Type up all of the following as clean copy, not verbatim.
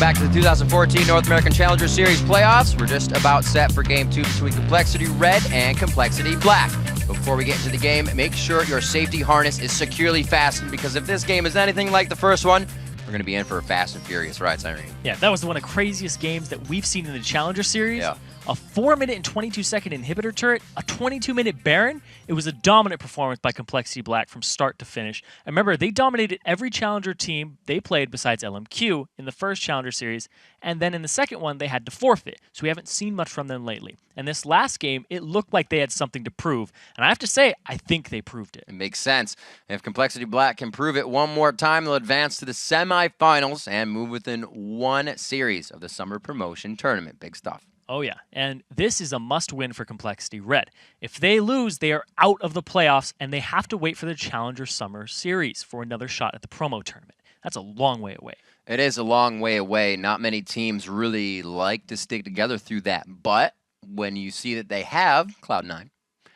back to the 2014 North American Challenger Series playoffs. We're just about set for Game 2 between compLexity.Red and compLexity.Black. Before we get into the game, make sure your safety harness is securely fastened, because if this game is anything like the first one, we're going to be in for a fast and furious ride, Irene. Yeah, that was one of the craziest games that we've seen in the Challenger Series. Yeah. A 4-minute and 22-second inhibitor turret, a 22-minute Baron. It was a dominant performance by compLexity.Black from start to finish. And remember, they dominated every Challenger team they played besides LMQ in the first Challenger Series, and then in the second one, they had to forfeit. So we haven't seen much from them lately. And this last game, it looked like they had something to prove. And I have to say, I think they proved it. It makes sense. If compLexity.Black can prove it one more time, they'll advance to the semifinals and move within one series of the Summer Promotion Tournament. Big stuff. Oh, yeah. And this is a must-win for compLexity.Red. If they lose, they are out of the playoffs, and they have to wait for the Challenger Summer Series for another shot at the promo tournament. That's a long way away. It is a long way away. Not many teams really like to stick together through that. But when you see that they have Cloud9,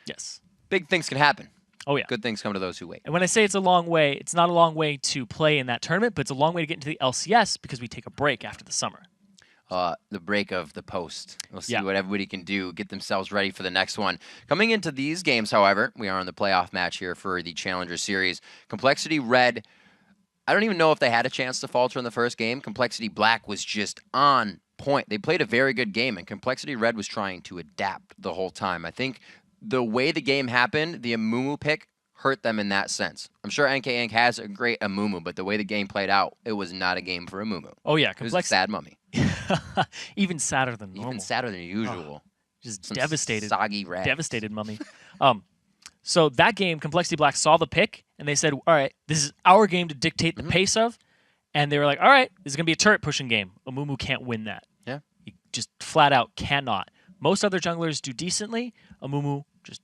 yes, big things can happen. Oh, yeah. Good things come to those who wait. And when I say it's a long way, it's not a long way to play in that tournament, but it's a long way to get into the LCS because we take a break after the summer. The break of the post. We'll see what everybody can do, get themselves ready for the next one. Coming into these games, however, we are in the playoff match here for the Challenger Series. compLexity.Red, I don't even know if they had a chance to falter in the first game. compLexity.Black was just on point. They played a very good game, and compLexity.Red was trying to adapt the whole time. I think the way the game happened, the Amumu pick hurt them in that sense. I'm sure NK Inc. has a great Amumu, but the way the game played out, it was not a game for Amumu. Oh, yeah. It was a sad mummy. Even sadder than normal. Even sadder than usual. Just Some devastated. Soggy rat. Devastated mummy. So that game, compLexity.Black saw the pick, and they said, all right, this is our game to dictate the pace of. And they were like, all right, this is going to be a turret pushing game. Amumu can't win that. Yeah. He just flat out cannot. Most other junglers do decently. Amumu just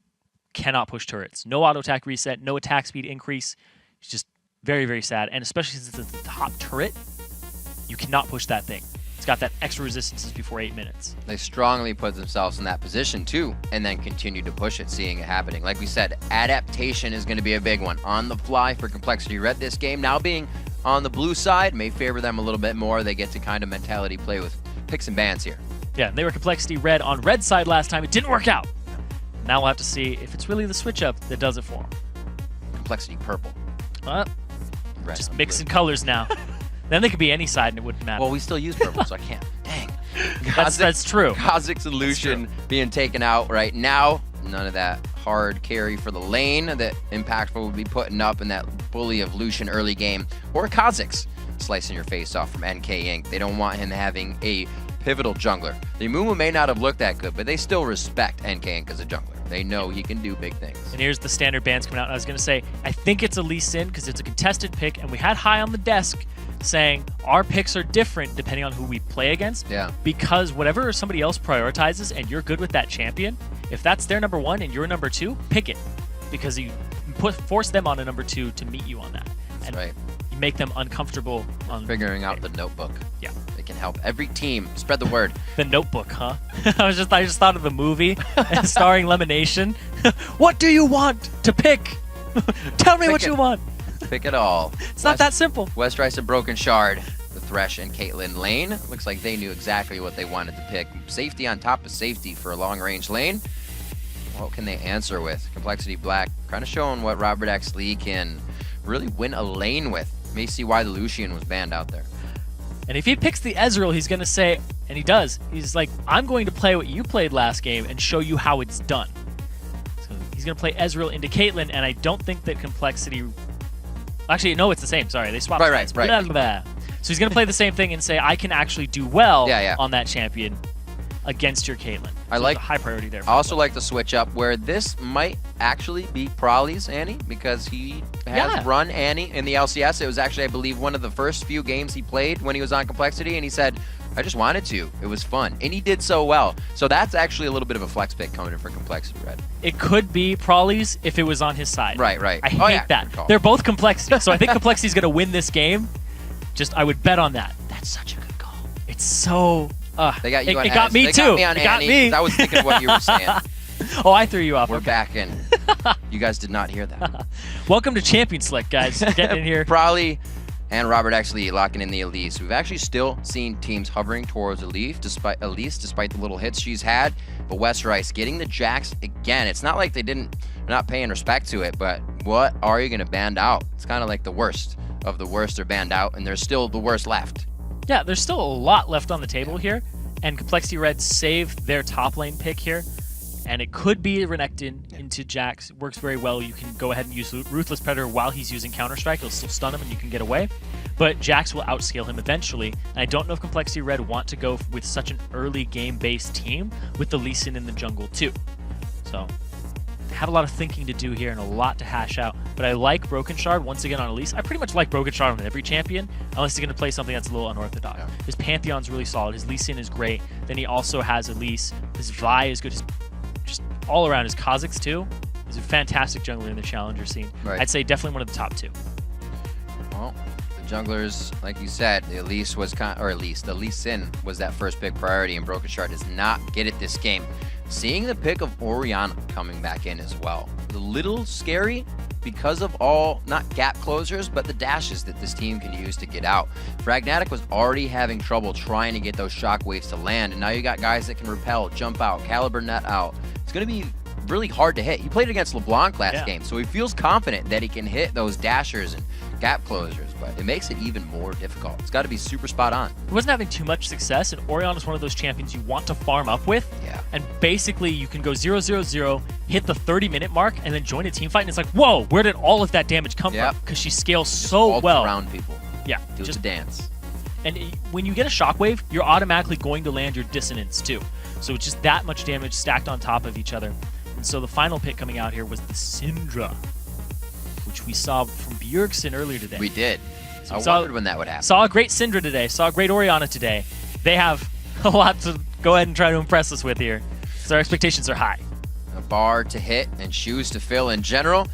cannot push turrets. No auto attack reset, no attack speed increase. It's just very, very sad. And especially since it's the top turret, you cannot push that thing. It's got that extra resistances before 8 minutes. They strongly put themselves in that position too, and then continue to push it, seeing it happening. Like we said, adaptation is going to be a big one. On the fly for compLexity.Red this game. Now being on the blue side may favor them a little bit more. They get to kind of mentality play with picks and bans here. Yeah, they were compLexity.Red on red side last time. It didn't work out. Now we'll have to see if it's really the switch-up that does it for them. compLexity.Purple. Red Just mixing colors now. Then they could be any side and it wouldn't matter. Well, we still use purple, so I can't. Dang. That's true. Kha'Zix Solution being taken out right now. None of that hard carry for the lane that Impactful would be putting up in that bully of Lucian early game. Or Kha'Zix slicing your face off from NK Inc. They don't want him having a pivotal jungler. The Amumu may not have looked that good, but they still respect NK Inc. as a jungler. They know he can do big things. And here's the standard bans coming out. I was going to say, I think it's Elise because it's a contested pick, and we had high on the desk saying our picks are different depending on who we play against. Yeah. Because whatever somebody else prioritizes and you're good with that champion, if that's their number 1 and you're number 2, pick it. Because you force them on a number 2 to meet you on that. That's right. You make them uncomfortable on figuring out the notebook. Yeah. It can help every team spread the word. The Notebook, huh? I just thought of the movie starring Lemonation. What do you want to pick? Tell me what you want. Pick it all. It's not that simple. Westrice and Brokenshard, the Thresh and Caitlyn lane. Looks like they knew exactly what they wanted to pick. Safety on top of safety for a long-range lane. What can they answer with? compLexity.Black kind of showing what ROBERTxLEE can really win a lane with. May see why the Lucian was banned out there. And if he picks the Ezreal, he's going to say, and he does, he's like, I'm going to play what you played last game and show you how it's done. So he's going to play Ezreal into Caitlyn, and I don't think that compLexity... Actually, no, it's the same. Sorry, they swapped sides. Right. Blah, blah, blah. So he's going to play the same thing and say, I can actually do well on that champion against your Caitlyn. So I like a high priority there. I also like the switch up where this might actually be Prawley's Annie, because he has run Annie in the LCS. It was actually, I believe, one of the first few games he played when he was on compLexity, and he said, I just wanted to. It was fun. And he did so well. So that's actually a little bit of a flex pick coming in for compLexity.Red. It could be Prawley's if it was on his side. Right. I hate that. They're both compLexity. So I think compLexity's going to win this game. I would bet on that. That's such a good call. It's so... they got you on It got me too. It got me. I was thinking of what you were saying. Oh, I threw you off. We're back in. You guys did not hear that. Welcome to Champion Select, guys. Getting in here. Prawley and ROBERTxLEE locking in the Elise. We've actually still seen teams hovering towards Elise despite the little hits she's had. But Westrice getting the Jax again. It's not like they're not paying respect to it, but what are you going to band out? It's kind of like the worst of the worst are banned out, and there's still the worst left. Yeah, there's still a lot left on the table here, and compLexity.Red saved their top lane pick here. And it could be Renekton into Jax. It works very well. You can go ahead and use Ruthless Predator while he's using Counter-Strike. It'll still stun him and you can get away. But Jax will outscale him eventually. And I don't know if compLexity.Red want to go with such an early game-based team with the Lee Sin in the jungle too. So they have a lot of thinking to do here and a lot to hash out. But I like Brokenshard once again on Elise. I pretty much like Brokenshard on every champion, unless he's going to play something that's a little unorthodox. Yeah. His Pantheon's really solid. His Lee Sin is great. Then he also has Elise. His Vi is good. His all around his Kha'Zix too. He's a fantastic jungler in the challenger scene. Right. I'd say definitely one of the top 2. Well, the junglers, like you said, the Elise was the Lee Sin was that first big priority, and Brokenshard does not get it this game. Seeing the pick of Orianna coming back in as well, a little scary because of all, not gap closers, but the dashes that this team can use to get out. Fragnatic was already having trouble trying to get those shockwaves to land, and now you got guys that can repel, jump out, caliber net out. It's going to be really hard to hit. He played against LeBlanc last game, so he feels confident that he can hit those dashers and gap closers, but it makes it even more difficult. It's got to be super spot on. He wasn't having too much success, and Orianna is one of those champions you want to farm up with. Yeah. And basically, you can go 0-0-0, hit the 30-minute mark, and then join a team fight, and it's like, whoa, where did all of that damage come from? Because she scales so well. Around people. Yeah. Do the dance. And when you get a shockwave, you're automatically going to land your dissonance too. So it's just that much damage stacked on top of each other. And so the final pick coming out here was the Syndra, which we saw from Erickson earlier today. We did. So I wondered when that would happen. Saw a great Syndra today. Saw a great Orianna today. They have a lot to go ahead and try to impress us with here. So our expectations are high. A bar to hit and shoes to fill in general.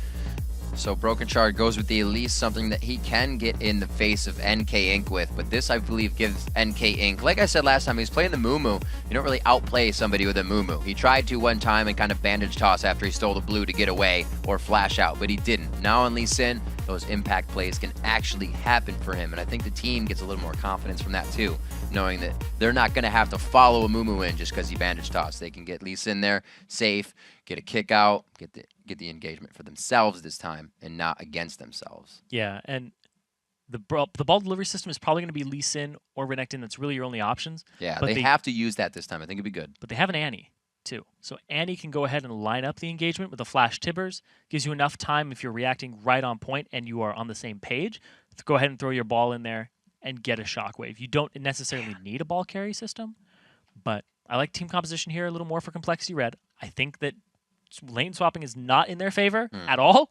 So Brokenshard goes with the Elise, something that he can get in the face of NK Inc. with. But this, I believe, gives NK Inc. Like I said last time, he was playing the Moo. You don't really outplay somebody with a Moo. He tried to one time and kind of bandage toss after he stole the blue to get away or flash out, but he didn't. Now on Lee Sin, those impact plays can actually happen for him. And I think the team gets a little more confidence from that too, knowing that they're not going to have to follow a Moo in just because he bandage tossed. They can get Lee Sin there, safe, get a kick out, get the engagement for themselves this time and not against themselves. Yeah, and the ball delivery system is probably going to be Lee Sin or Renekton. That's really your only options. Yeah, but they have to use that this time. I think it'd be good. But they have an Annie too. So Annie can go ahead and line up the engagement with a flash tibbers. Gives you enough time if you're reacting right on point and you are on the same page to go ahead and throw your ball in there and get a shockwave. You don't necessarily need a ball carry system, but I like team composition here a little more for compLexity.Red. I think that lane swapping is not in their favor at all.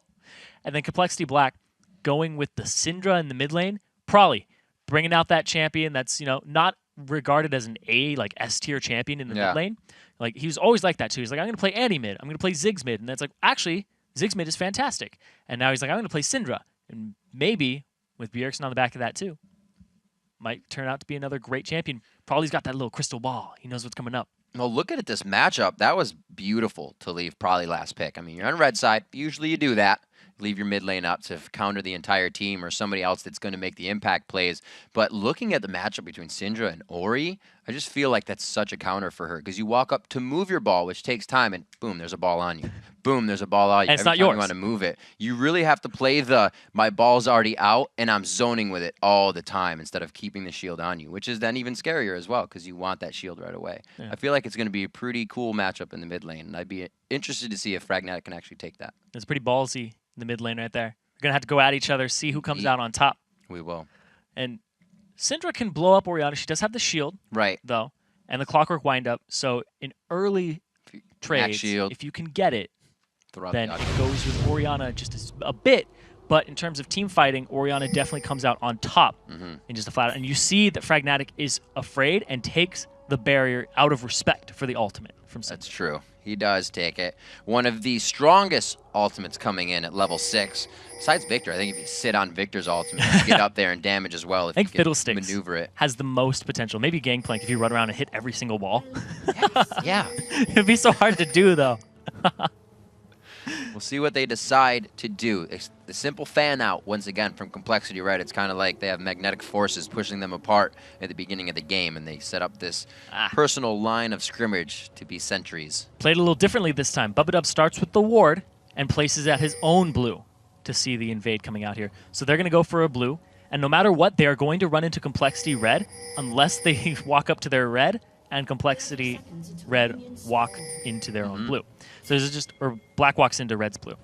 And then compLexity.Black going with the Syndra in the mid lane, probably bringing out that champion that's, not regarded as an A, like S-tier champion in the mid lane. Like, he was always like that too. He's like, I'm going to play Annie mid. I'm going to play Ziggs mid. And that's like, actually, Ziggs mid is fantastic. And now he's like, I'm going to play Syndra. And maybe with Erickson on the back of that too, might turn out to be another great champion. Probably's got that little crystal ball. He knows what's coming up. Well, look at this matchup. That was beautiful to leave probably last pick. I mean, you're on red side. Usually you do that. Leave your mid lane up to counter the entire team or somebody else that's going to make the impact plays. But looking at the matchup between Syndra and Ori, I just feel like that's such a counter for her because you walk up to move your ball, which takes time, and boom, there's a ball on you. Boom, there's a ball on you. And it's not yours. You want to move it. You really have to play the my ball's already out and I'm zoning with it all the time instead of keeping the shield on you, which is then even scarier as well because you want that shield right away. Yeah. I feel like it's going to be a pretty cool matchup in the mid lane, and I'd be interested to see if Fragnatic can actually take that. It's pretty ballsy. The mid lane right there. We're going to have to go at each other, see who comes out on top. We will. And Syndra can blow up Orianna. She does have the shield, though, and the clockwork wind-up. So in early trades, if you can get it, then it goes with Orianna just a bit. But in terms of team fighting, Orianna definitely comes out on top in just a flat. And you see that Fragnatic is afraid and takes the barrier out of respect for the ultimate from Syndra. That's true. He does take it. One of the strongest ultimates coming in at level 6. Besides Victor, I think if you sit on Victor's ultimate, you get up there and damage as well. If I think you can Fiddlesticks maneuver it. Has the most potential. Maybe Gangplank if you run around and hit every single wall. Yes, yeah. It'd be so hard to do, though. We'll We'll see what they decide to do. It's the simple fan out, once again, from compLexity.Red. It's kind of like they have magnetic forces pushing them apart at the beginning of the game, and they set up this personal line of scrimmage to be sentries. Played a little differently this time. Bubbadub starts with the ward and places at his own blue to see the invade coming out here. So they're going to go for a blue, and no matter what, they are going to run into compLexity.Red unless they walk up to their red and compLexity.Red walk into their own blue. So there's just, or Black walks into Red's blue.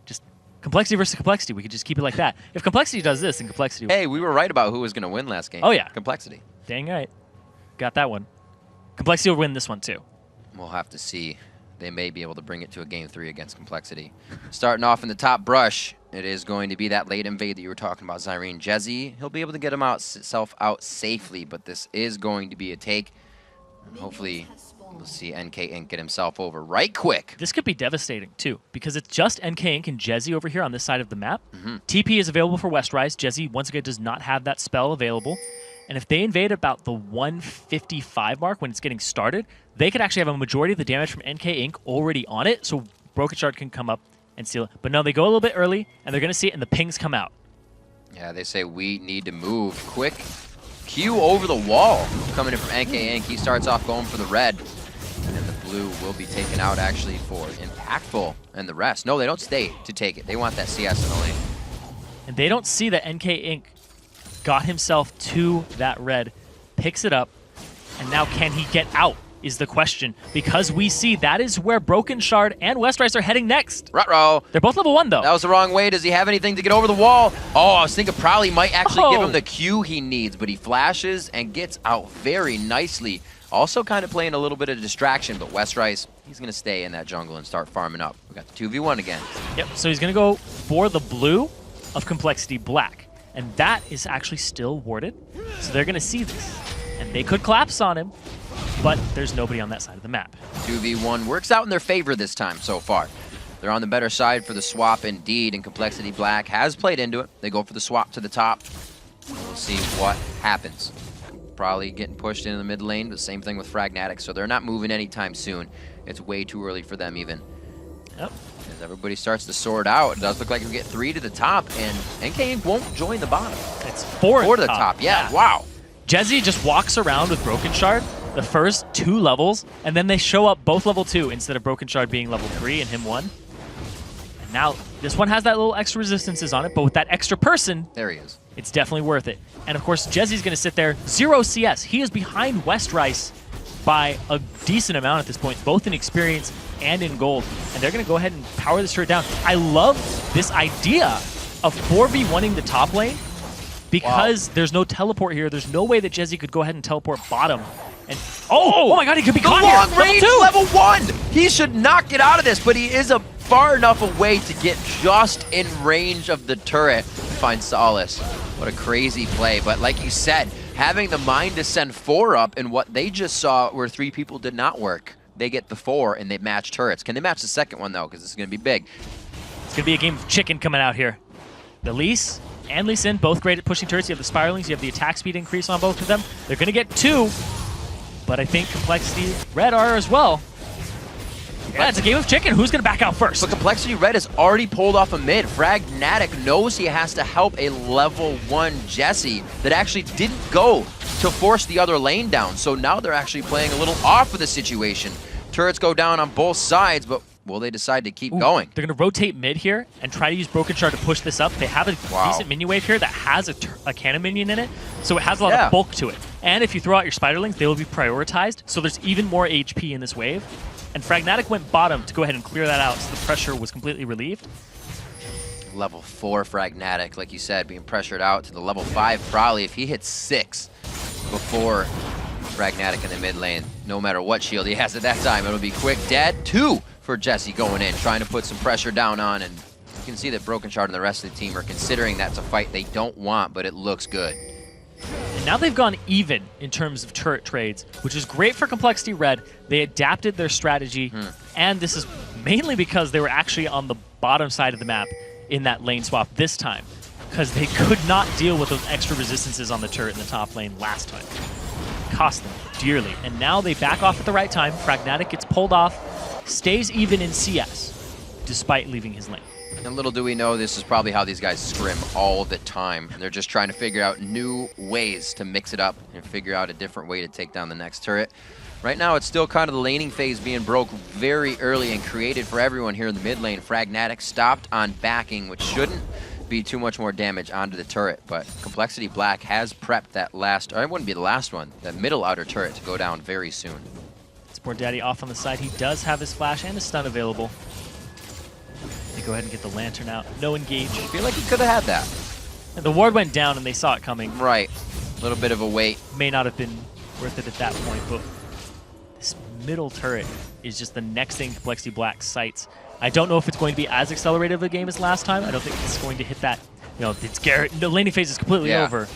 Just compLexity versus compLexity. We could just keep it like that. If compLexity does this, then compLexity. Hey, we were right about who was going to win last game. Oh yeah, compLexity. Dang right, got that one. compLexity will win this one too. We'll have to see. They may be able to bring it to a game 3 against compLexity. Starting off in the top brush, it is going to be that late invade that you were talking about, Zyrene. Jezie, he'll be able to get himself out safely, but this is going to be a take. Hopefully, we'll see NK Inc. get himself over right quick. This could be devastating, too, because it's just NK Inc. and Jezie over here on this side of the map. TP is available for Westrice. Jezie, once again, does not have that spell available. And if they invade about the 155 mark when it's getting started, they could actually have a majority of the damage from NK Inc. already on it, so Brokenshard can come up and steal it. But no, they go a little bit early, and they're going to see it, and the pings come out. Yeah, they say we need to move quick. Q over the wall coming in from NK Inc. He starts off going for the red, and the blue will be taken out actually for Impactful and the rest. No, they don't stay to take it. They want that CS in the lane. And they don't see that NK Inc. got himself to that red, picks it up, and now can he get out is the question, because we see that is where Brokenshard and Westrice are heading next. Ruh-roh. They're both level 1, though. That was the wrong way. Does he have anything to get over the wall? Oh, I was thinking probably might actually give him the Q he needs, but he flashes and gets out very nicely. Also kind of playing a little bit of distraction, but Westrice, he's going to stay in that jungle and start farming up. We got the 2v1 again. Yep, so he's going to go for the blue of compLexity.Black, and that is actually still warded, so they're going to see this. And they could collapse on him, but there's nobody on that side of the map. 2v1 works out in their favor this time so far. They're on the better side for the swap indeed, and compLexity.Black has played into it. They go for the swap to the top. We'll see what happens. Probably getting pushed into the mid lane, but same thing with Fragnatic, so they're not moving anytime soon. It's way too early for them even. Yep. As everybody starts to sort out, it does look like we get 3 to the top, and NK Inc. won't join the bottom. It's 4 to the top. Yeah, wow. Jezie just walks around with Brokenshard the first 2 levels, and then they show up both level 2 instead of Brokenshard being level 3 and him 1. And now this one has that little extra resistances on it, but with that extra person, there he is. It's definitely worth it. And of course, Jezie's going to sit there, 0 CS. He is behind Westrice by a decent amount at this point, both in experience and in gold. And they're going to go ahead and power this turret down. I love this idea of 4v1ing the top lane because there's no teleport here. There's no way that Jezie could go ahead and teleport bottom. And oh my god, he could be caught here. Long range level 1! He should not get out of this, but he is far enough away to get just in range of the turret to find solace. What a crazy play. But like you said, having the mind to send 4 up and what they just saw where 3 people did not work. They get the 4 and they match turrets. Can they match the second one though? Because this is going to be big. It's going to be a game of chicken coming out here. Elise and Lee Sin, both great at pushing turrets. You have the spiralings, you have the attack speed increase on both of them. They're going to get 2, but I think compLexity.Red are as well. Yeah, it's a game of chicken. Who's going to back out first? But compLexity.Red has already pulled off a mid. Fragnatic knows he has to help a level 1 Jezie that actually didn't go to force the other lane down. So now they're actually playing a little off of the situation. Turrets go down on both sides, but will they decide to keep going? They're going to rotate mid here and try to use Brokenshard to push this up. They have a decent minion wave here that has a cannon minion in it, so it has a lot of bulk to it. And if you throw out your spiderlings, they will be prioritized, so there's even more HP in this wave. And Fragnatic went bottom to go ahead and clear that out, so the pressure was completely relieved. Level 4 Fragnatic, like you said, being pressured out to the level 5 probably. If he hits 6 before Fragnatic in the mid lane, no matter what shield he has at that time, it'll be quick dead. 2 for Jezie going in, trying to put some pressure down on, and you can see that Brokenshard and the rest of the team are considering that's a fight they don't want, but it looks good. And now they've gone even in terms of turret trades, which is great for compLexity.Red. They adapted their strategy, and this is mainly because they were actually on the bottom side of the map in that lane swap this time, because they could not deal with those extra resistances on the turret in the top lane last time. It cost them dearly, and now they back off at the right time. Fragnatic gets pulled off, stays even in CS. despite leaving his lane. And little do we know, this is probably how these guys scrim all the time. And they're just trying to figure out new ways to mix it up and figure out a different way to take down the next turret. Right now, it's still kind of the laning phase being broke very early and created for everyone here in the mid lane. Fragnatic stopped on backing, which shouldn't be too much more damage onto the turret. But compLexity.Black has prepped that last, or it wouldn't be the last one, that middle outer turret to go down very soon. SupportDaddy off on the side. He does have his flash and his stun available. They go ahead and get the lantern out. No engage. I feel like he could have had that. And the ward went down and they saw it coming. Right. A little bit of a wait. May not have been worth it at that point, but this middle turret is just the next thing compLexity.Black sights. I don't know if it's going to be as accelerated of a game as last time. I don't think it's going to hit that. You know, it's Garrett. The laning phase is completely over.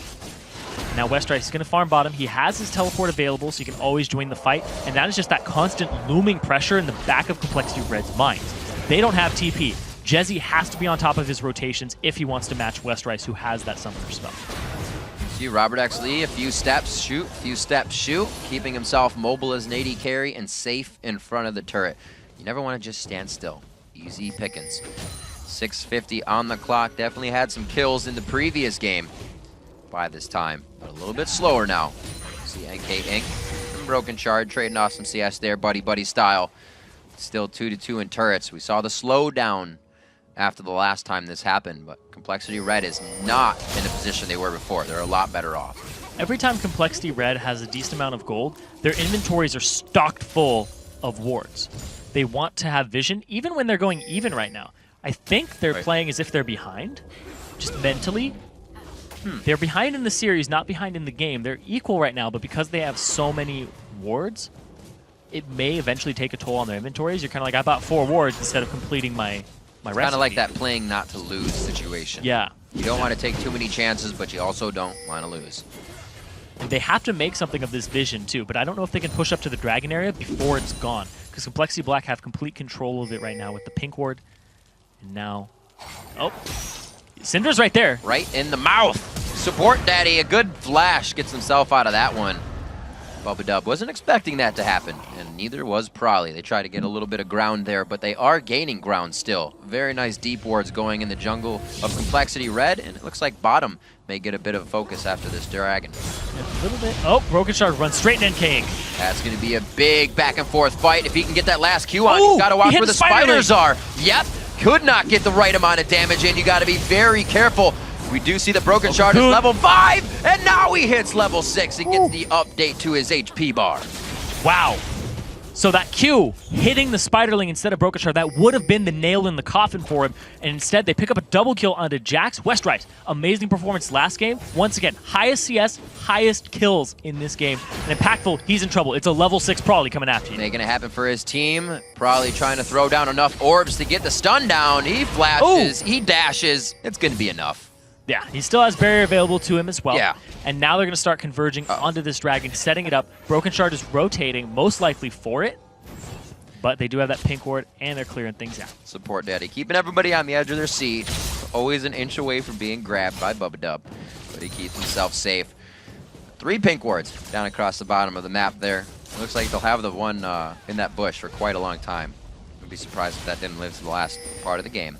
Now Westrice is going to farm bottom. He has his teleport available, so you can always join the fight. And that is just that constant looming pressure in the back of compLexity.Red's mind. They don't have TP. Jezie has to be on top of his rotations if he wants to match Westrice, who has that summoner spell. See ROBERTxLEE, a few steps, shoot, few steps, shoot, keeping himself mobile as an AD carry and safe in front of the turret. You never want to just stand still. Easy pickings. 6:50 on the clock. Definitely had some kills in the previous game by this time, but a little bit slower now. See NK Inc. and Brokenshard trading off some CS there, buddy style. Still 2-2 in turrets. We saw the slowdown after the last time this happened, but compLexity.Red is not in the position they were before. They're a lot better off. Every time compLexity.Red has a decent amount of gold, their inventories are stocked full of wards. They want to have vision, even when they're going even right now. I think they're playing as if they're behind, just mentally. They're behind in the series, not behind in the game. They're equal right now, but because they have so many wards, it may eventually take a toll on their inventories. You're kind of like, I bought 4 wards instead of completing my recipe. Kind of like that playing not to lose situation. Yeah. You don't want to take too many chances, but you also don't want to lose. And they have to make something of this vision too, but I don't know if they can push up to the dragon area before it's gone, because compLexity.Black have complete control of it right now with the pink ward. And now, oh, Syndra's right there. Right in the mouth. SupportDaddy, a good flash, gets himself out of that one. Bubbadub wasn't expecting that to happen, and neither was Probably. They try to get a little bit of ground there, but they are gaining ground still. Very nice deep wards going in the jungle of compLexity.Red, and it looks like bottom may get a bit of focus after this dragon. A little bit. Oh, Brokenshard runs straight into NK Inc. That's going to be a big back and forth fight. If he can get that last Q on, he's got to watch where the spiders are. Yep, could not get the right amount of damage in. You got to be very careful. We do see the Brokenshard is level 5, and now he hits level 6 and gets the update to his HP bar. Wow. So that Q hitting the Spiderling instead of Brokenshard, that would have been the nail in the coffin for him. And instead, they pick up a double kill onto Jax. Westrice, amazing performance last game. Once again, highest CS, highest kills in this game. And impactful, he's in trouble. It's a level 6 Probably coming after you. Making it happen for his team. Probably trying to throw down enough orbs to get the stun down. He flashes, he dashes. It's going to be enough. Yeah, he still has barrier available to him as well. Yeah. And now they're going to start converging onto this dragon, setting it up. Brokenshard is rotating, most likely for it. But they do have that pink ward, and they're clearing things out. SupportDaddy keeping everybody on the edge of their seat. Always an inch away from being grabbed by Bubbadub. But he keeps himself safe. 3 pink wards down across the bottom of the map there. It looks like they'll have the one in that bush for quite a long time. I'd be surprised if that didn't live to the last part of the game.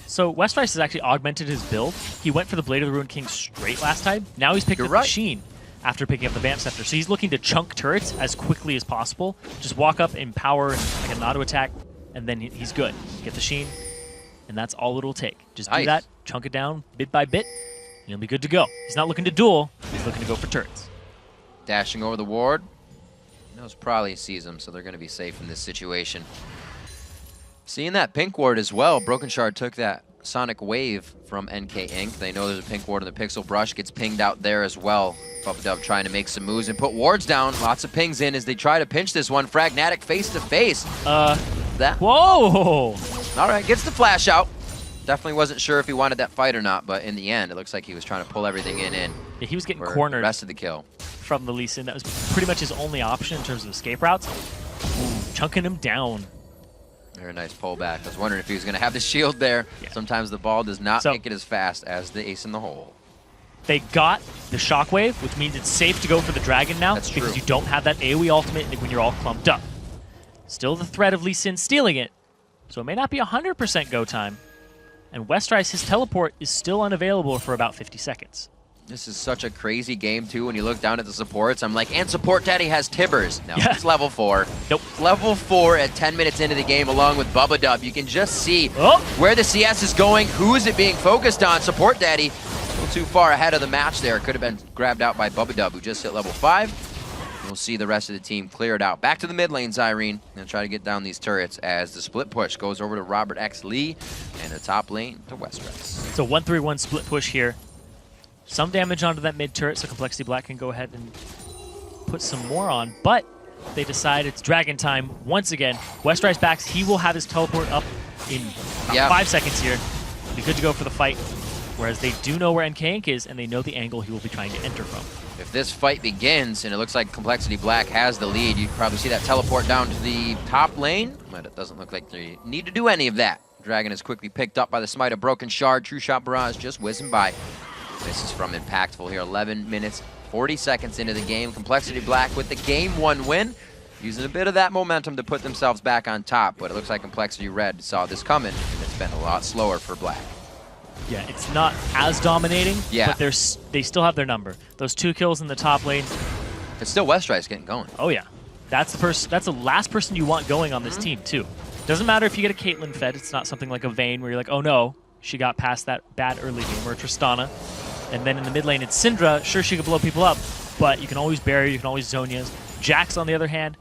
So Westrice has actually augmented his build. He went for the Blade of the Ruined King straight last time. Now he's picked up Machine after picking up the Vamp Scepter. So he's looking to chunk turrets as quickly as possible. Just walk up, empower, and like an auto attack, and then he's good. Get the Sheen, and that's all it'll take. Just do that, chunk it down bit by bit, and he'll be good to go. He's not looking to duel, he's looking to go for turrets. Dashing over the ward. Knows Probably sees him, so they're going to be safe in this situation. Seeing that pink ward as well, Brokenshard took that Sonic Wave from NK Inc. They know there's a pink ward in the Pixel Brush, gets pinged out there as well. Bubbadub trying to make some moves and put wards down. Lots of pings in as they try to pinch this one. Fragnatic face to face. Whoa! All right, gets the flash out. Definitely wasn't sure if he wanted that fight or not, but in the end, it looks like he was trying to pull everything in. Yeah, he was getting cornered the rest of the kill from the Lee Sin. That was pretty much his only option in terms of escape routes. Chunking him down. Very nice pullback. I was wondering if he was going to have the shield there. Yeah. Sometimes the ball does not make it as fast as the ace in the hole. They got the shockwave, which means it's safe to go for the dragon now. That's because true. You don't have that AoE ultimate when you're all clumped up. Still the threat of Lee Sin stealing it, So it may not be 100% go time. And Westrice, his teleport is still unavailable for about 50 seconds. This is such a crazy game, too. When you look down at the supports, I'm like, and SupportDaddy has Tibbers. No, it's level 4. Nope. It's level 4 at 10 minutes into the game, along with Bubbadub. You can just see where the CS is going, who is it being focused on. SupportDaddy a little too far ahead of the match there. Could have been grabbed out by Bubbadub, who just hit level 5. We'll see the rest of the team clear it out. Back to the mid lane, Zyrene. Gonna try to get down these turrets as the split push goes over to ROBERTxLEE and the top lane to Westrice. It's a 1-3-1 split push here. Some damage onto that mid turret, so compLexity.Black can go ahead and put some more on, but they decide it's dragon time once again. Westrice backs, he will have his teleport up in about 5 seconds here. Be good to go for the fight, whereas they do know where NK is, and they know the angle he will be trying to enter from. If this fight begins, and it looks like compLexity.Black has the lead, you can probably see that teleport down to the top lane, but it doesn't look like they need to do any of that. Dragon is quickly picked up by the smite of Brokenshard. True Shot Barrage just whizzing by. This is from Impactful here, 11 minutes, 40 seconds into the game. compLexity.Black with the game 1 win, using a bit of that momentum to put themselves back on top, but it looks like compLexity.Red saw this coming, and it's been a lot slower for Black. Yeah, it's not as dominating, but they still have their number. Those 2 kills in the top lane. It's still Westrice getting going. Oh yeah, that's the last person you want going on this team too. Doesn't matter if you get a Caitlyn fed. It's not something like a Vayne where you're like, oh no, she got past that bad early game, or Tristana. And then in the mid lane, it's Syndra. Sure, she can blow people up, but you can always bury, you can always Zhonya's. Jax, on the other hand,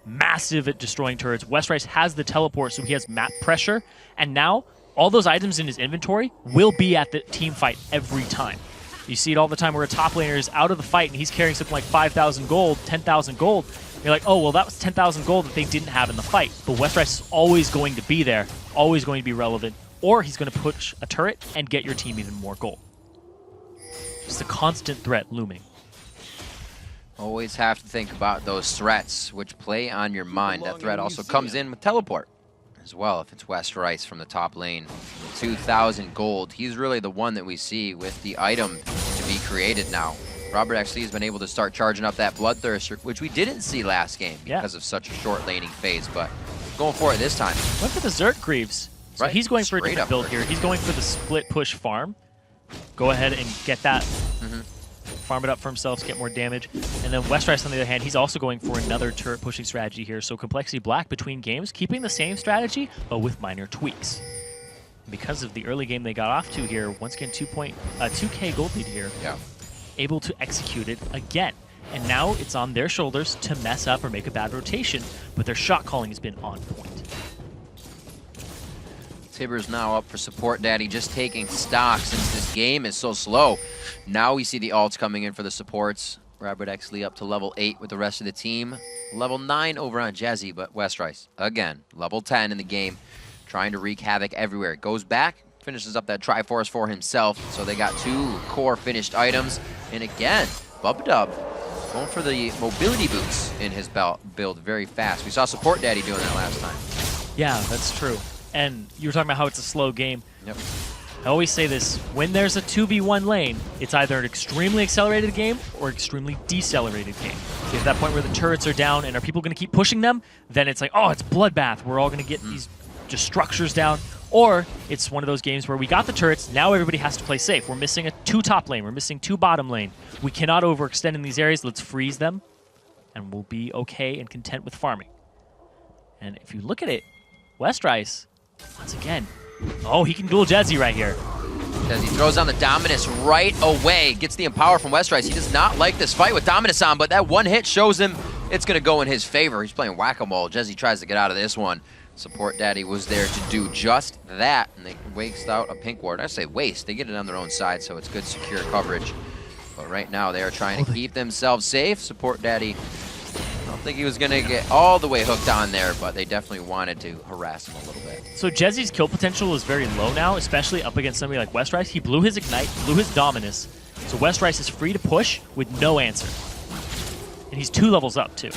massive at destroying turrets. Westrice has the teleport, so he has map pressure, and now all those items in his inventory will be at the team fight every time. You see it all the time where a top laner is out of the fight and he's carrying something like 5,000 gold, 10,000 gold. You're like, oh, well, that was 10,000 gold that they didn't have in the fight. But Westrice is always going to be there, always going to be relevant, or he's going to push a turret and get your team even more gold. Just a constant threat looming. Always have to think about those threats which play on your mind. That threat also comes in with teleport as well. If it's Westrice from the top lane, 2,000 gold, he's really the one that we see with the item to be created now. ROBERTxLEE has been able to start charging up that Bloodthirster, which we didn't see last game because of such a short laning phase, but going for it this time. Went for the Zerk Greaves. So he's going for a different build here. He's going for the split push farm. Go ahead and get that. Farm it up for himself to get more damage. And then Westrice, on the other hand, he's also going for another turret pushing strategy here. So compLexity.Black between games, keeping the same strategy, but with minor tweaks. Because of the early game they got off to here, once again, 2K gold lead here. Yeah. Able to execute it again. And now it's on their shoulders to mess up or make a bad rotation, but their shot calling has been on point. Tibbers now up for SupportDaddy, just taking stock since this game is so slow. Now we see the ults coming in for the supports. ROBERTxLEE up to level 8 with the rest of the team. Level 9 over on Jezie, but Westrice, again, level 10 in the game, trying to wreak havoc everywhere. Goes back, finishes up that Triforce for himself, so they got 2 core finished items. And again, Bubbadub going for the mobility boots in his build very fast. We saw SupportDaddy doing that last time. Yeah, that's true. And you were talking about how it's a slow game. Yep. I always say this, when there's a 2v1 lane, it's either an extremely accelerated game or extremely decelerated game. If at that point where the turrets are down and are people going to keep pushing them, then it's like, oh, it's bloodbath. We're all going to get these just structures down. Or it's one of those games where we got the turrets, now everybody has to play safe. We're missing a 2 top lane, we're missing 2 bottom lane. We cannot overextend in these areas, let's freeze them, and we'll be okay and content with farming. And if you look at it, Westrice, once again, oh, he can duel Jezie right here. Jezie throws on the Dominus right away. Gets the Empower from Westrice. He does not like this fight with Dominus on, but that one hit shows him it's going to go in his favor. He's playing whack-a-mole. Jezie tries to get out of this one. SupportDaddy was there to do just that, and they waste out a pink ward. I say waste. They get it on their own side, so it's good, secure coverage. But right now, they are trying to keep themselves safe. SupportDaddy, I don't think he was going to get all the way hooked on there, but they definitely wanted to harass him a little bit. So Jezie's kill potential is very low now, especially up against somebody like Westrice. He blew his Ignite, blew his Dominus, so Westrice is free to push with no answer. And he's 2 levels up, too.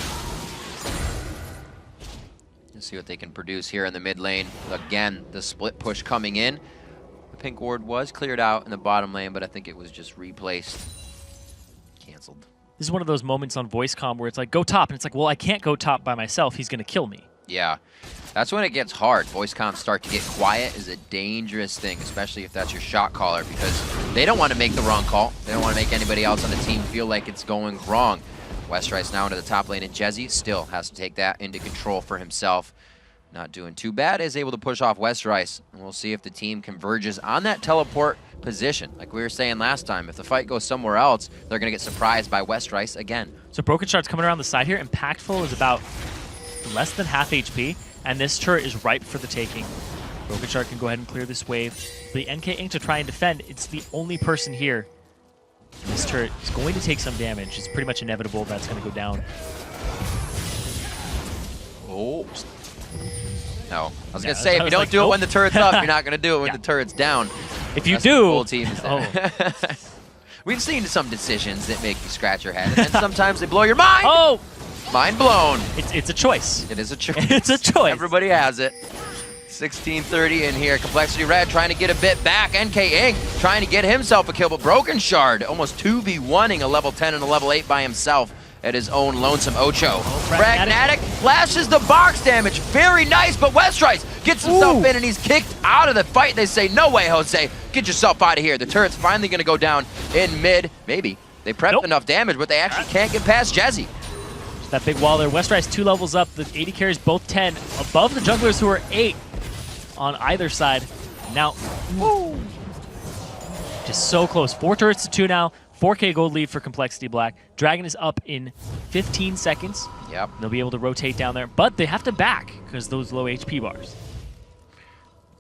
Let's see what they can produce here in the mid lane. Again, the split push coming in. The pink ward was cleared out in the bottom lane, but I think it was just replaced. Canceled. This is one of those moments on voice comm where it's like, go top, and it's like, well, I can't go top by myself. He's going to kill me. Yeah. That's when it gets hard. Voice comms start to get quiet is a dangerous thing, especially if that's your shot caller, because they don't want to make the wrong call. They don't want to make anybody else on the team feel like it's going wrong. Westrice now into the top lane, and Jezie still has to take that into control for himself. Not doing too bad, is able to push off Westrice. And we'll see if the team converges on that teleport position. Like we were saying last time, if the fight goes somewhere else, they're going to get surprised by Westrice again. So Brokenshard's coming around the side here. Impactful is about less than half HP, and this turret is ripe for the taking. Brokenshard can go ahead and clear this wave. The NK Inc to try and defend, it's the only person here. And this turret is going to take some damage. It's pretty much inevitable that's going to go down. Oh. No. I was going to say, if you don't do it when the turret's up, you're not going to do it when the turret's down. If you do... The whole team is there. We've seen some decisions that make you scratch your head, and then sometimes they blow your mind. Oh! Mind blown. It's a choice. It is a choice. It's a choice. Everybody has it. 16:30 in here. compLexity.Red trying to get a bit back. NK Inc trying to get himself a kill, but Brokenshard almost 2v1ing a level 10 and a level 8 by himself at his own lonesome Ocho. Pragmatic flashes the box damage. Very nice, but Westrice gets himself in and he's kicked out of the fight. They say, no way, Jose. Get yourself out of here. The turret's finally going to go down in mid. Maybe. They prepped enough damage, but they actually can't get past Jezie. That big wall there. Westrice 2 levels up. The AD carries both 10 above the junglers who are 8 on either side. Now, just so close. 4 turrets to 2 now. 4K gold lead for compLexity.Black. Dragon is up in 15 seconds. Yep. They'll be able to rotate down there, but they have to back because those low HP bars.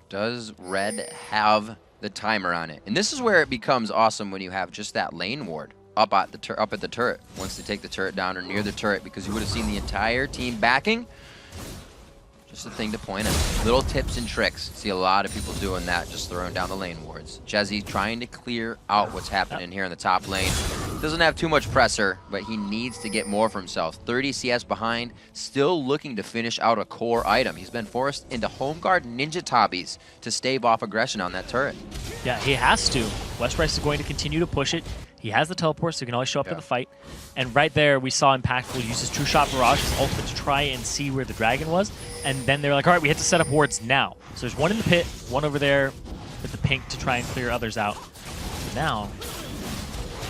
Does Red have the timer on it? And this is where it becomes awesome when you have just that lane ward up at the turret once they take the turret down or near the turret, because you would have seen the entire team backing. Just a thing to point out. Little tips and tricks. See a lot of people doing that, just throwing down the lane wards. Jezie trying to clear out what's happening here in the top lane. Doesn't have too much pressure, but he needs to get more for himself. 30 CS behind, still looking to finish out a core item. He's been forced into home guard ninja tabis to stave off aggression on that turret. Yeah, he has to. Westrice is going to continue to push it. He has the teleport, so he can always show up to the fight. And right there, we saw Impactful use his True Shot Barrage, his ultimate, to try and see where the dragon was. And then they're like, all right, we have to set up wards now. So there's one in the pit, one over there with the pink to try and clear others out. So now...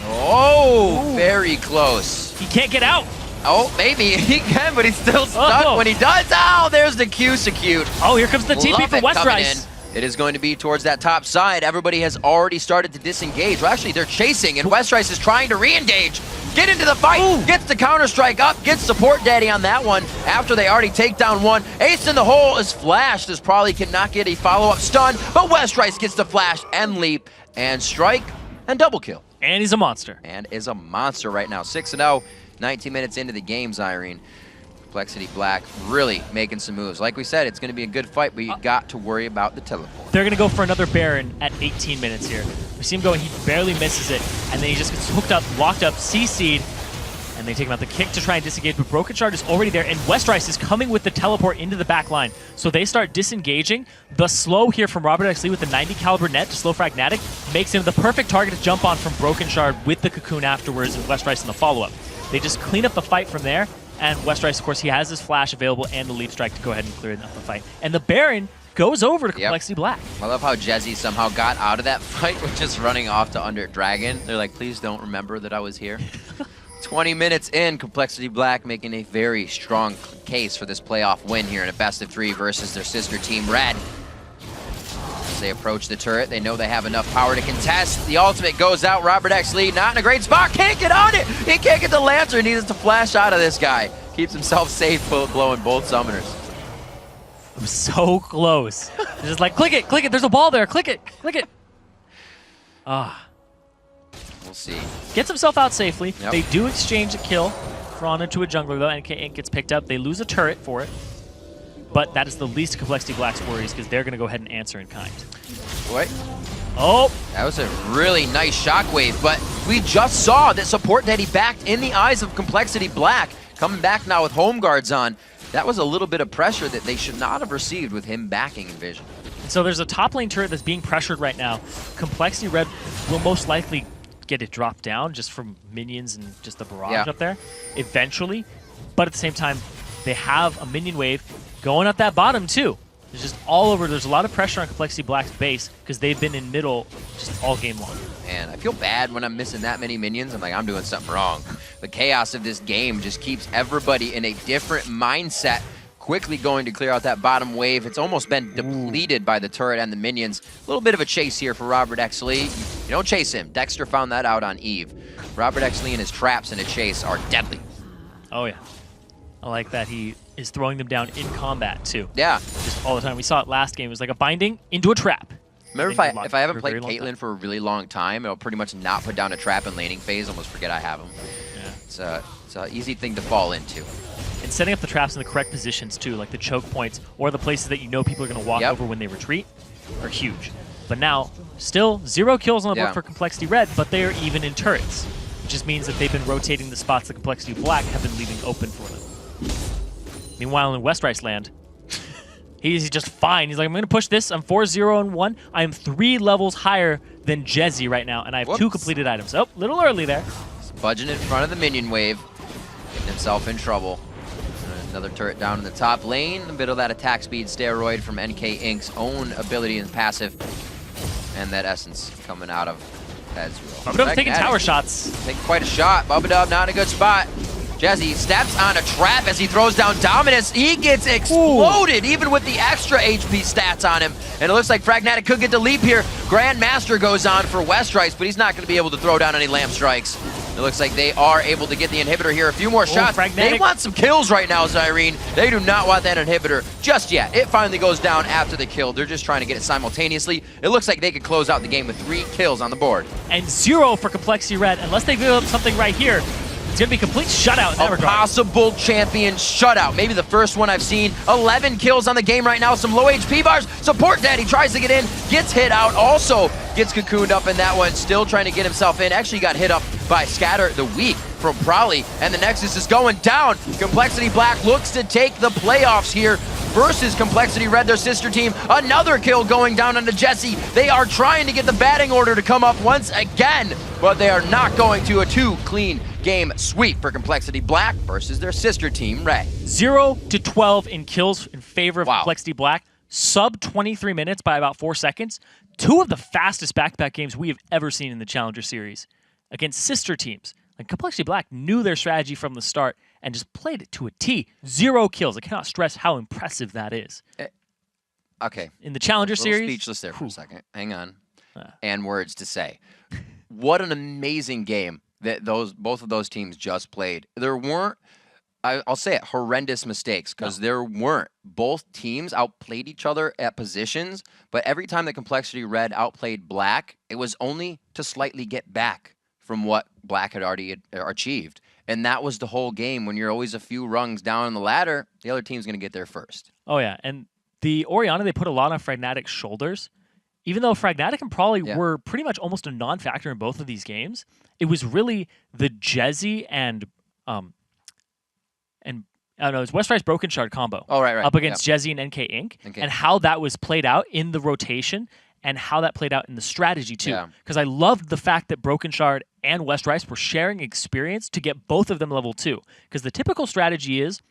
Oh, very close. He can't get out. Oh, maybe he can, but he's still stuck when he does. Oh, there's the Q-Secute. Oh, here comes the TP for Westrice. It is going to be towards that top side. Everybody has already started to disengage. Well, actually, they're chasing, and Westrice is trying to re-engage. Get into the fight, gets the counter-strike up, gets SupportDaddy on that one after they already take down one. Ace in the hole is flashed. This probably cannot get a follow-up stun, but Westrice gets the flash and leap and strike and double kill. And he's a monster. And is a monster right now. 6-0, 19 minutes into the game, Zyrene. compLexity.Black really making some moves. Like we said, it's going to be a good fight, but you got to worry about the teleport. They're going to go for another Baron at 18 minutes here. We see him go, he barely misses it, and then he just gets hooked up, locked up, CC'd, and they take him out the kick to try and disengage, but Brokenshard is already there, and Westrice is coming with the teleport into the back line. So they start disengaging. The slow here from ROBERTxLEE with the 90 caliber net to slow Fragnatic makes him the perfect target to jump on from Brokenshard with the cocoon afterwards and Westrice in the follow-up. They just clean up the fight from there. And Westrice, of course, he has his flash available and the leap strike to go ahead and clear up the fight. And the Baron goes over to compLexity.Black. I love how Jezie somehow got out of that fight with just running off to under Dragon. They're like, please don't remember that I was here. 20 minutes in, compLexity.Black making a very strong case for this playoff win here in a best-of-3 versus their sister team, Red. As they approach the turret, they know they have enough power to contest. The ultimate goes out. ROBERTxLEE not in a great spot. Can't get on it. He can't get the Lancer. Needs to flash out of this guy. Keeps himself safe, blowing both summoners. I'm so close. They're just like, click it. There's a ball there. Click it. Ah. We'll see. Gets himself out safely. Yep. They do exchange a kill for honor to a jungler, though. NK Inc gets picked up. They lose a turret for it. But that is the least of compLexity.Black's worries because they're going to go ahead and answer in kind. What? Oh! That was a really nice shockwave, but we just saw that SupportDaddy backed in the eyes of compLexity.Black. Coming back now with home guards on. That was a little bit of pressure that they should not have received with him backing Envision. So there's a top lane turret that's being pressured right now. compLexity.Red will most likely get it dropped down just from minions and just the barrage up there eventually. But at the same time, they have a minion wave. going up that bottom too. It's just all over. There's a lot of pressure on compLexity.Black's base because they've been in middle just all game long. Man, I feel bad when I'm missing that many minions. I'm like, I'm doing something wrong. The chaos of this game just keeps everybody in a different mindset, quickly going to clear out that bottom wave. It's almost been depleted by the turret and the minions. A little bit of a chase here for ROBERTxLEE. You don't chase him. Dexter found that out on Eve. ROBERTxLEE and his traps in a chase are deadly. Oh, yeah. I like that he is throwing them down in combat, too. Yeah. Just all the time. We saw it last game. It was like a binding into a trap. Remember, if I haven't played Caitlyn for a really long time, it'll pretty much not put down a trap in laning phase, almost forget I have him. Yeah. It's an easy thing to fall into. And setting up the traps in the correct positions, too, like the choke points or the places that you know people are going to walk over when they retreat, are huge. But now, still 0 kills on the board for compLexity.Red, but they are even in turrets. Which just means that they've been rotating the spots that compLexity.Black have been leaving open for them. Meanwhile, in Westrice land, he's just fine. He's like, I'm going to push this. I'm 4-0-1. I am 3 levels higher than Jezie right now, and I have 2 completed items. Oh, a little early there. He's budging in front of the minion wave, getting himself in trouble. Another turret down in the top lane. A bit of that attack speed steroid from NK Inc.'s own ability and passive. And that essence coming out of Ezreal. Bubbadub taking tower shots. Taking quite a shot. Bubbadub not in a good spot. Jezie steps on a trap as he throws down Dominus. He gets exploded, even with the extra HP stats on him. And it looks like Fragnatic could get the leap here. Grandmaster goes on for Westrice, but he's not going to be able to throw down any lamp strikes. It looks like they are able to get the inhibitor here. A few more shots. They want some kills right now, Zyrene. They do not want that inhibitor just yet. It finally goes down after the kill. They're just trying to get it simultaneously. It looks like they could close out the game with 3 kills on the board. And 0 for compLexity.Red, unless they give up something right here. It's going to be a complete shutout in that regard. A possible champion shutout. Maybe the first one I've seen. 11 kills on the game right now. Some low HP bars. SupportDaddy tries to get in. Gets hit out. Also gets cocooned up in that one. Still trying to get himself in. Actually got hit up by Scatter the Weak from Prowley. And the Nexus is going down. compLexity.Black looks to take the playoffs here versus compLexity.Red, their sister team. Another kill going down onto Jezie. They are trying to get the batting order to come up once again, but they are not going to. A 2 clean game sweep for compLexity.Black versus their sister team, Red. 0-12 in kills in favor of compLexity.Black. Sub 23 minutes by about 4 seconds. 2 of the fastest back-to-back games we have ever seen in the Challenger Series against sister teams. Like compLexity.Black knew their strategy from the start and just played it to a T. 0 kills. I cannot stress how impressive that is. Okay. In the Challenger Series. Speechless there for a second. Hang on. And words to say. What an amazing game that both of those teams just played. There weren't, I'll say it, horrendous mistakes, because there weren't. Both teams outplayed each other at positions, but every time that compLexity.Red outplayed Black, it was only to slightly get back from what Black had already achieved. And that was the whole game. When you're always a few rungs down on the ladder, the other team's going to get there first. Oh, yeah. And the Orianna, they put a lot on Fragnatic's shoulders. Even though Fragnatic and Prowley were pretty much almost a non-factor in both of these games, it was really the Jezie and I don't know, it was Westrice Brokenshard combo up against Jezie and NK Inc. And how that was played out in the rotation and how that played out in the strategy too. Because I loved the fact that Brokenshard and Westrice were sharing experience to get both of them level 2. Because the typical strategy is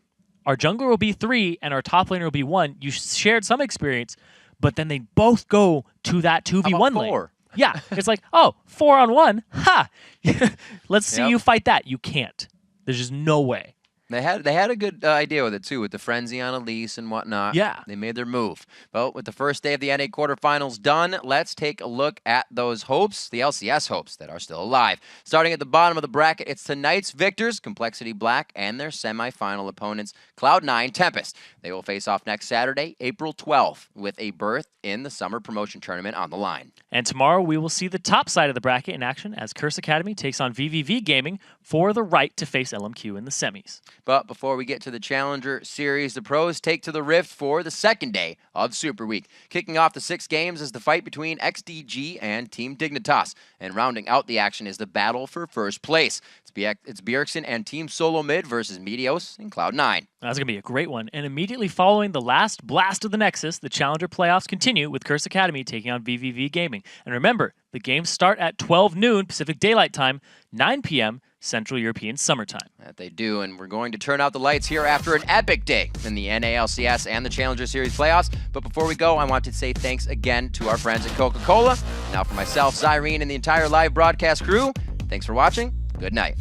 our jungler will be 3 and our top laner will be 1. You shared some experience, but then they both go to that 2v1 lane. Yeah, it's like, oh, 4-on-1? Ha! Let's see you fight that. You can't. There's just no way. They had a good idea with it, too, with the frenzy on Elise and whatnot. Yeah. They made their move. But with the first day of the NA quarterfinals done, let's take a look at those hopes, the LCS hopes that are still alive. Starting at the bottom of the bracket, it's tonight's victors, compLexity.Black, and their semifinal opponents, Cloud9 Tempest. They will face off next Saturday, April 12th, with a berth in the Summer Promotion Tournament on the line. And tomorrow we will see the top side of the bracket in action as Curse Academy takes on VVV Gaming for the right to face LMQ in the semis. But before we get to the Challenger Series, the pros take to the Rift for the second day of Super Week. Kicking off the 6 games is the fight between XDG and Team Dignitas. And rounding out the action is the battle for first place. It's Erickson and Team Solo Mid versus Meteos and Cloud9. That's going to be a great one. And immediately following the last blast of the Nexus, the Challenger playoffs continue with Curse Academy taking on VVV Gaming. And remember, The games start at 12 noon Pacific Daylight Time, 9 p.m. Central European Summertime. That they do, and we're going to turn out the lights here after an epic day in the NALCS and the Challenger Series playoffs. But before we go, I want to say thanks again to our friends at Coca-Cola. Now for myself, Zyrene, and the entire live broadcast crew, thanks for watching. Good night.